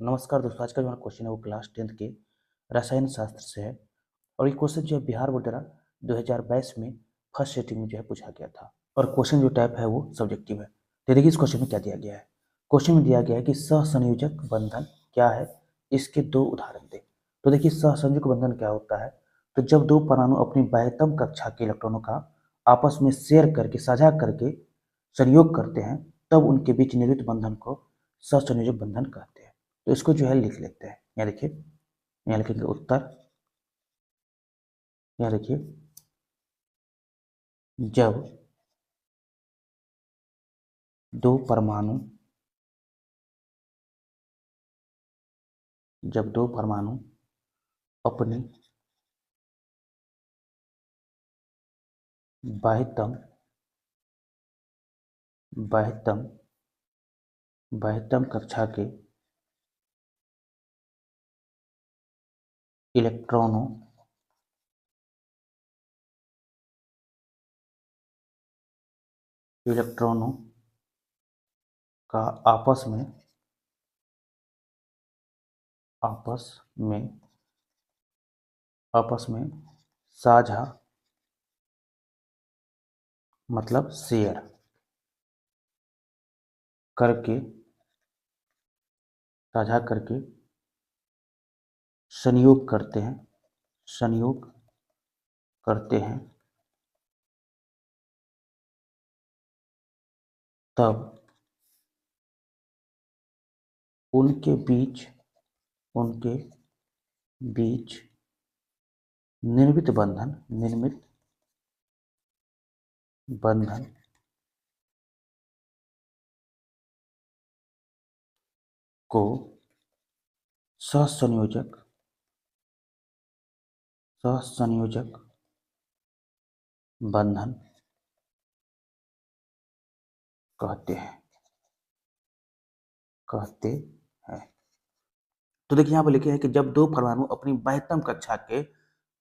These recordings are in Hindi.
नमस्कार दोस्तों, आज का जो हमारा क्वेश्चन है वो क्लास 10th के रसायन शास्त्र से है। और ये क्वेश्चन जो है बिहार बोर्ड द्वारा 2022 में फर्स्ट सेटिंग में जो है पूछा गया था। और क्वेश्चन जो टाइप है वो सब्जेक्टिव है। तो देखिए इस क्वेश्चन में क्या दिया गया है। क्वेश्चन में दिया गया है कि सहसंयोजक बंधन क्या है, इसके दो उदाहरण दे। तो देखिए सहसंयोजक बंधन क्या होता है। तो जब दो परमाणु अपनी बाह्यतम कक्षा के इलेक्ट्रॉनों का आपस में शेयर करके साझा करके संयोग करते हैं, तब उनके बीच निर्मित बंधन को सहसंयोजक बंधन कहते हैं। तो इसको जो है लिख लेते हैं। यहाँ देखिए, यहाँ लिखेंगे उत्तर। यहाँ देखिए, जब दो परमाणु अपनी बाह्यतम बाह्यतम बाह्यतम कक्षा के इलेक्ट्रॉनों इलेक्ट्रॉनों का आपस में साझा मतलब शेयर करके साझा करके संयोग करते हैं तब उनके बीच निर्मित बंधन को सहसंयोजक बंधन कहते हैं। तो देखिए यहाँ पर लिखे हैं कि जब दो परमाणु अपनी बाह्यतम कक्षा के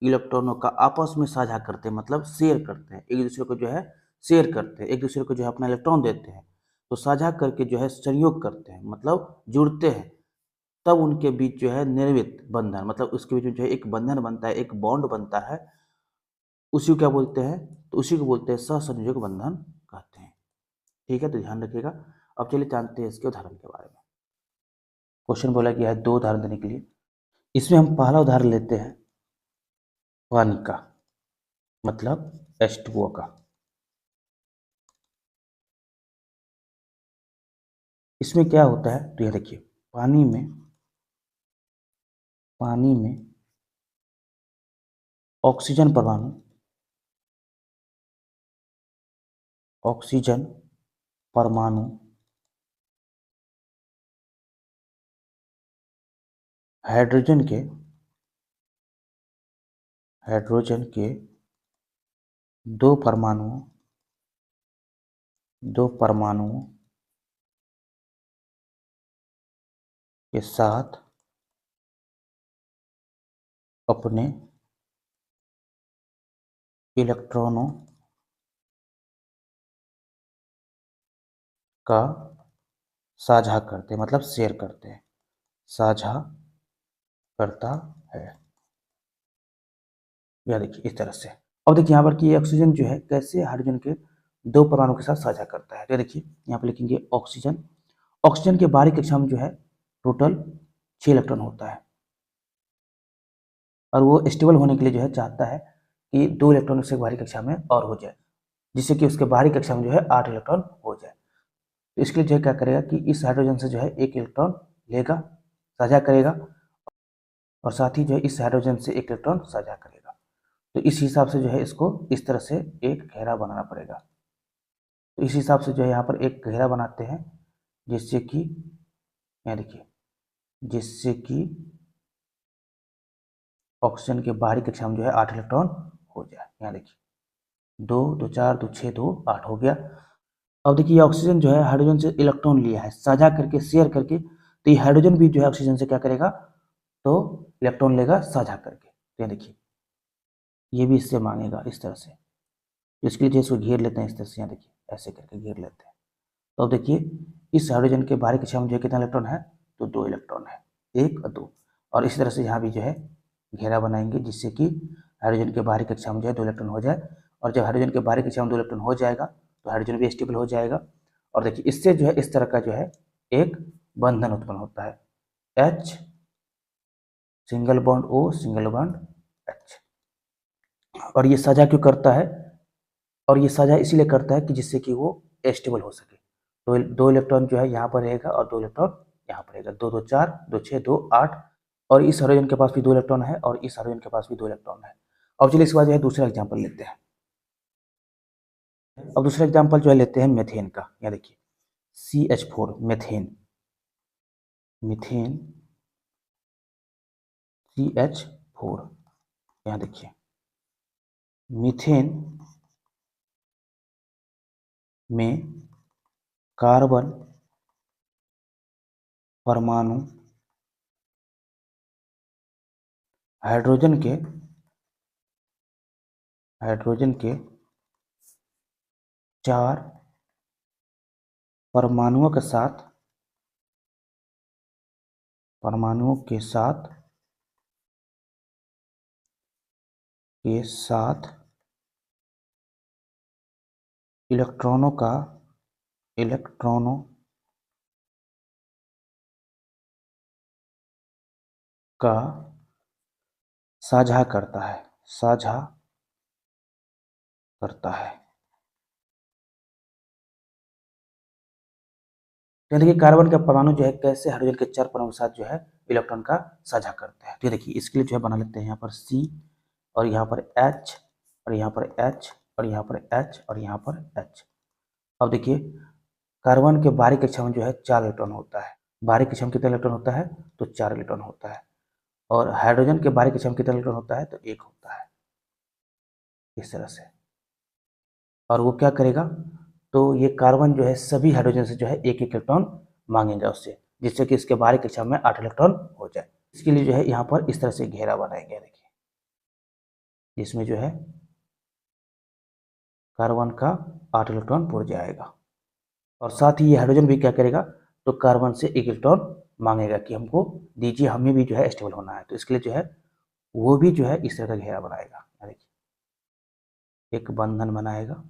इलेक्ट्रॉनों का आपस में साझा करते हैं, मतलब शेयर करते हैं, एक दूसरे को जो है शेयर करते हैं, एक दूसरे को जो है अपना इलेक्ट्रॉन देते हैं, तो साझा करके जो है संयोग करते हैं मतलब जुड़ते हैं, तब उनके बीच जो है निर्मित बंधन मतलब उसके बीच में जो है एक बंधन बनता है, एक बॉन्ड बनता है, उसी को क्या बोलते हैं, तो उसी को बोलते हैं सहसंयोजक बंधन कहते हैं। ठीक है, तो ध्यान रखिएगा। अब चलिए जानते हैं इसके उदाहरण के बारे में। क्वेश्चन बोला गया है दो उदाहरण देने के लिए। इसमें हम पहला उदाहरण लेते हैं पानी का, मतलब H2O का। इसमें क्या होता है, तो ये देखिए, पानी में ऑक्सीजन परमाणु हाइड्रोजन के दो परमाणुओं के साथ अपने इलेक्ट्रॉनों का साझा करते हैं, मतलब शेयर करते हैं, साझा करता है। यह देखिए इस तरह से। अब देखिए यहाँ पर कि ऑक्सीजन जो है कैसे हाइड्रोजन के दो परमाणु के साथ साझा करता है। तो देखिए यहाँ पर लिखेंगे ऑक्सीजन के बाहरी कक्षा में जो है टोटल 6 इलेक्ट्रॉन होता है, और वो स्टेबल होने के लिए जो है चाहता है कि 2 इलेक्ट्रॉन उसके बाहरी कक्षा में और हो जाए, जिससे कि उसके बाहरी कक्षा में जो है 8 इलेक्ट्रॉन हो जाए। तो इसके लिए जो है क्या करेगा कि इस हाइड्रोजन से जो है 1 इलेक्ट्रॉन लेगा, साझा करेगा, और साथ ही जो है इस हाइड्रोजन से 1 इलेक्ट्रॉन साझा करेगा। तो इस हिसाब से जो है इसको इस तरह से एक घेरा बनाना पड़ेगा। तो इस हिसाब से जो है यहाँ पर एक घेरा बनाते हैं, जिससे कि यहाँ देखिए, जिससे कि ऑक्सीजन के बाहरी कक्षा में जो है 8 इलेक्ट्रॉन हो जाए। यहाँ देखिए 2 2 4 2 6 2 8 हो गया। अब देखिए ऑक्सीजन जो है हाइड्रोजन से इलेक्ट्रॉन लिया है, साझा करके शेयर करके, तो ये हाइड्रोजन भी जो है ऑक्सीजन से क्या करेगा, तो इलेक्ट्रॉन लेगा साझा करके। तो यहाँ देखिए ये भी इससे मांगेगा इस तरह से। तो इसके लिए इसको घेर लेते हैं इस तरह से। यहाँ देखिए ऐसे करके घेर लेते हैं। तो अब देखिए इस हाइड्रोजन के बाहरी कक्षा में जो कितना इलेक्ट्रॉन है, तो 2 इलेक्ट्रॉन है। 1 और 2। और इसी तरह से यहाँ भी जो है घेरा बनाएंगे जिससे कि हाइड्रोजन के बाहरी कक्षा में जो है 2 इलेक्ट्रॉन हो जाए। और जब हाइड्रोजन के बाहरी कक्षा में 2 इलेक्ट्रॉन हो जाएगा तो हाइड्रोजन भी स्टेबल हो जाएगा। और देखिए इससे जो है इस तरह का जो है एक बंधन उत्पन्न होता है, H single bond O single bond H। और ये साझा क्यों करता है? और ये साझा इसीलिए करता है कि जिससे कि वो स्टेबल हो सके। तो 2 इलेक्ट्रॉन जो है यहाँ पर रहेगा और 2 इलेक्ट्रॉन यहाँ पर रहेगा, 2 2 4 2 6 2 8। और इस हाइड्रोजन के पास भी 2 इलेक्ट्रॉन है और इस हाइड्रोजन के पास भी 2 इलेक्ट्रॉन है। अब चलिए इसके बाद जो है दूसरा एग्जाम्पल लेते हैं। अब दूसरा एग्जाम्पल जो है लेते हैं मेथेन का। यहाँ देखिए CH4 मेथेन, मीथेन CH4। यहाँ देखिए मीथेन में कार्बन परमाणु हाइड्रोजन के 4 परमाणुओं के साथ इलेक्ट्रॉनों का साझा करता है। तो देखिए कार्बन का परमाणु जो है कैसे हाइड्रोजन के 4 परमाणु के साथ जो है इलेक्ट्रॉन का साझा करते हैं। तो देखिए इसके लिए जो है बना लेते हैं यहाँ पर C और यहाँ पर H और यहाँ पर H और यहाँ पर H और यहाँ पर H। अब देखिए कार्बन के बाहरी कक्षा में जो है 4 इलेक्ट्रॉन होता है। बाहरी कक्षा में कितना इलेक्ट्रॉन होता है? तो 4 इलेक्ट्रॉन होता है। और हाइड्रोजन के बाहरी कक्षा में कितना इलेक्ट्रॉन होता है? तो 1 होता है, इस तरह से। और वो क्या करेगा? तो ये कार्बन जो है सभी हाइड्रोजन से जो है 1 1 इलेक्ट्रॉन मांगेगा उससे, जिससे कि इसके बाहरी कक्षा में 8 इलेक्ट्रॉन हो जाए। इसके लिए जो है यहाँ पर इस तरह से घेरा बनाएंगे, देखिए जिसमें जो है कार्बन का 8 इलेक्ट्रॉन पुर जाएगा। और साथ ही ये हाइड्रोजन भी क्या करेगा? तो कार्बन से 1 इलेक्ट्रॉन मांगेगा कि हमको दीजिए, हमें भी जो है स्टेबल होना है। तो इसके लिए जो है वो भी जो है इस तरह का घेरा बनाएगा, देखिए एक बंधन बनाएगा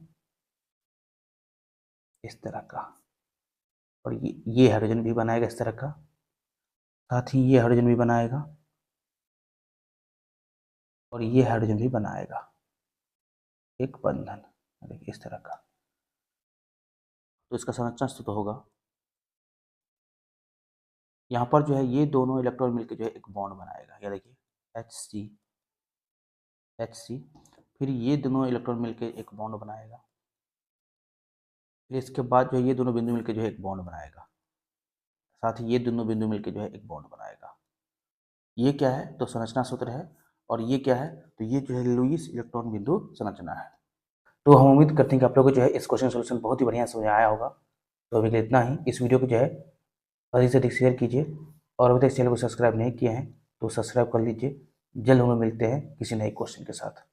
इस तरह का। और ये हाइड्रोजन भी बनाएगा इस तरह का, साथ ही ये हाइड्रोजन भी बनाएगा और ये हाइड्रोजन भी बनाएगा एक बंधन, देखिए इस तरह का। तो इसका संरचना सूत्र होगा, यहाँ पर जो है ये दोनों इलेक्ट्रॉन मिलकर जो है एक बॉन्ड बनाएगा, या देखिए HC। फिर ये दोनों इलेक्ट्रॉन मिलकर एक बॉन्ड बनाएगा। फिर इसके बाद जो है ये दोनों बिंदु मिलकर जो है एक बॉन्ड बनाएगा, साथ ही ये दोनों बिंदु मिलकर जो है एक बॉन्ड बनाएगा। ये क्या है? तो संरचना सूत्र है। और ये क्या है? तो ये जो है लुईस इलेक्ट्रॉन बिंदु संरचना है। तो हम उम्मीद करते हैं कि आप लोगों को जो है इस क्वेश्चन सोल्यूशन बहुत ही बढ़िया समझ आया होगा। तो अभी के लिए इतना ही। इस वीडियो को जो है अधिक से अधिक शेयर कीजिए और अभी तक चैनल को सब्सक्राइब नहीं किए हैं तो सब्सक्राइब कर लीजिए। जल्द हम मिलते हैं किसी नए क्वेश्चन के साथ।